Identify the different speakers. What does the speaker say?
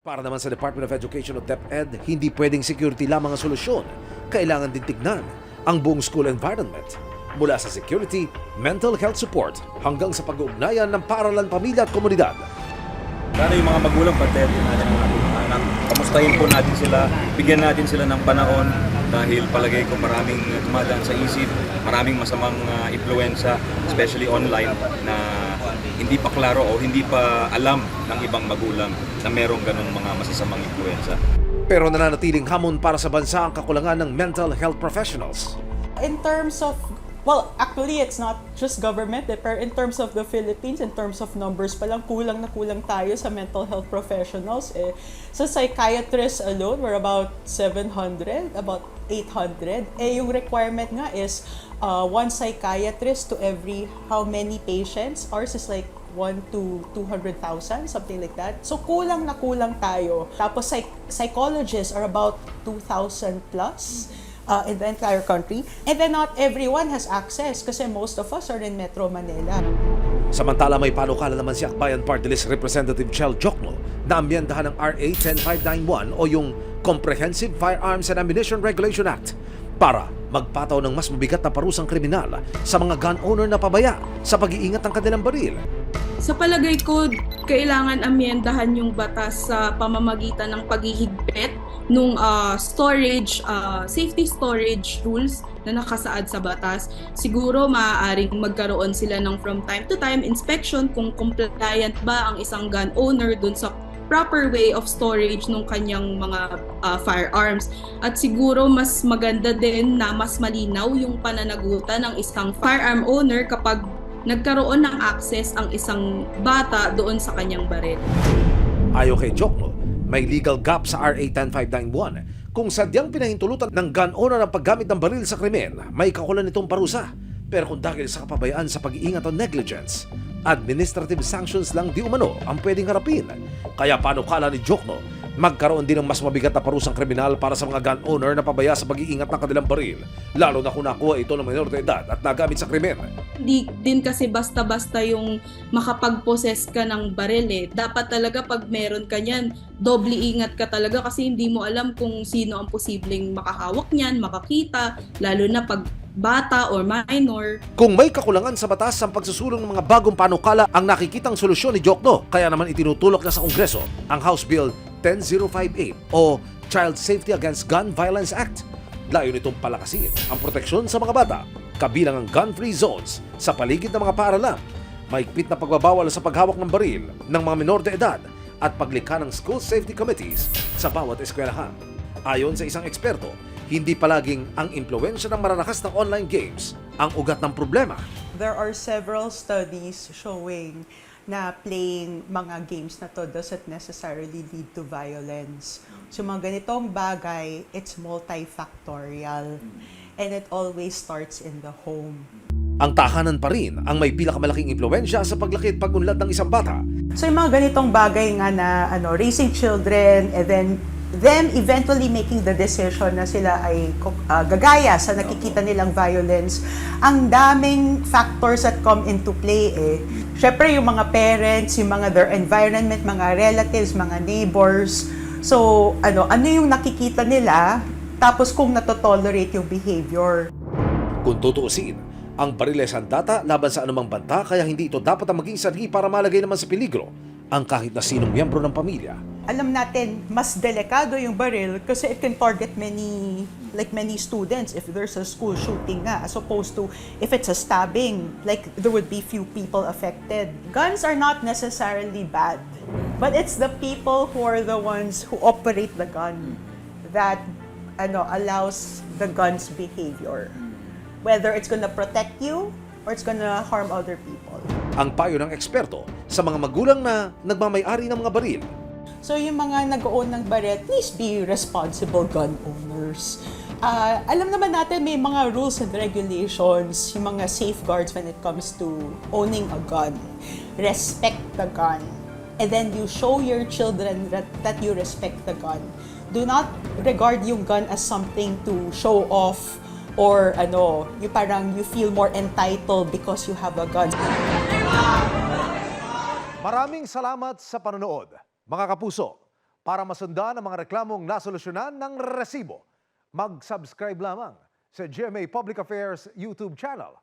Speaker 1: Para naman sa Department of Education o DepEd, hindi pwedeng security lamang ang solusyon. Kailangan din tignan ang buong school environment. Mula sa security, mental health support, hanggang sa pag-uugnayan ng paaralan, pamilya at komunidad.
Speaker 2: Sana yung mga magulang, pagtayatin natin ang ating mga anak. Kamustahin po natin sila, bigyan natin sila ng panahon dahil palagay ko maraming dumadaan sa isip, maraming masamang impluensya, especially online, na hindi pa klaro o hindi pa alam ng ibang magulang na merong ganong mga masasamang impluensya.
Speaker 1: Pero nananatiling hamon para sa bansa ang kakulangan ng mental health professionals.
Speaker 3: In terms of, well, actually it's not just government, pero in terms of the Philippines, in terms of numbers pa lang, kulang na kulang tayo sa mental health professionals. Sa psychiatrists alone, we're about 700, about 800. Yung requirement nga is one psychiatrist to every how many patients? Ours is like 1 to 200,000, something like that. So kulang na kulang tayo. Tapos psychologists are about 2,000 plus in the entire country. And then not everyone has access kasi most of us are in Metro Manila.
Speaker 1: Samantala may panukala naman si Akbayan Party List Representative Chel Jokno na amyendahan ng RA 10591 o yung Comprehensive Firearms and Ammunition Regulation Act para magpataw ng mas mabigat na parusang kriminal sa mga gun owner na pabaya sa pag-iingat ng kanilang baril.
Speaker 4: Sa palagay ko, kailangan amyendahan yung batas sa pamamagitan ng paghihigpit nung storage, safety storage rules na nakasaad sa batas. Siguro maaaring magkaroon sila ng from time to time inspection kung compliant ba ang isang gun owner dun sa proper way of storage ng kanyang mga firearms. At siguro mas maganda din na mas malinaw yung pananagutan ng isang firearm owner kapag nagkaroon ng access ang isang bata doon sa kanyang baril.
Speaker 1: Ayon kay Jokno, may legal gap sa RA 10591 kung sadyang pinahintulutan ng gun owner ang paggamit ng baril sa krimen, may kakulan itong parusa. Pero kung dahil sa kapabayaan sa pag-iingat o negligence, administrative sanctions lang di umano ang pwedeng harapin. Kaya panukala ni Jokno, magkaroon din ng mas mabigat na parusang kriminal para sa mga gun owner na pabaya sa pag-iingat ng kanilang baril, lalo na kung nakuha ito ng minor de edad at nagamit sa krimen.
Speaker 4: Hindi din kasi basta-basta yung makapag-possess ka ng baril eh. Dapat talaga pag meron ka niyan, doble ingat ka talaga kasi hindi mo alam kung sino ang posibleng makahawak niyan, makakita, lalo na pag bata or minor.
Speaker 1: Kung may kakulangan sa batas ang pagsusulong ng mga bagong panukala ang nakikitang solusyon ni Jokno, kaya naman itinutulak na sa Kongreso ang House Bill 10058 o Child Safety Against Gun Violence Act. Layo nitong palakasin ang proteksyon sa mga bata, kabilang ang gun-free zones sa paligid ng mga paaralan, mahigpit na pagbabawal sa paghawak ng baril ng mga minor de edad at paglikha ng school safety committees sa bawat eskwelahan. Ayon sa isang eksperto, hindi palaging ang impluwensya ng mararakas ng online games ang ugat ng problema.
Speaker 3: There are several studies showing na playing mga games na to doesn't necessarily lead to violence. So mga ganitong bagay, it's multifactorial and it always starts in the home.
Speaker 1: Ang tahanan pa rin ang may pinakamalaking impluwensya sa paglaki at pag-unlad ng isang bata.
Speaker 3: So yung mga ganitong bagay nga na raising children and then them eventually making the decision na sila ay gagaya sa nakikita nilang violence, ang daming factors that come into play eh. Syempre yung mga parents, yung mga their environment, mga relatives, mga neighbors. So ano yung nakikita nila, tapos kung natotolerate yung behavior.
Speaker 1: Kung tutuusin, ang baril ay sandata laban sa anumang banta, kaya hindi ito dapat ang maging sanhi para malagay naman sa peligro ang kahit na sinong miyembro ng pamilya.
Speaker 3: Alam natin, mas delikado yung baril kasi it can target many students if there's a school shooting nga, as opposed to if it's a stabbing, like there would be few people affected. Guns are not necessarily bad, but it's the people who are the ones who operate the gun that allows the gun's behavior. Whether it's gonna protect you or it's gonna harm other people.
Speaker 1: Ang payo ng eksperto sa mga magulang na nagmamay-ari ng mga baril.
Speaker 3: So yung mga nag-own ng baril, please be responsible gun owners. Alam naman natin may mga rules and regulations, yung mga safeguards when it comes to owning a gun. Respect the gun. And then you show your children that you respect the gun. Do not regard yung gun as something to show off or you feel more entitled because you have a gun.
Speaker 1: Maraming salamat sa panonood. Mga kapuso, Para masundan ang mga reklamong nasolusyonan ng resibo, mag-subscribe lamang sa GMA Public Affairs YouTube channel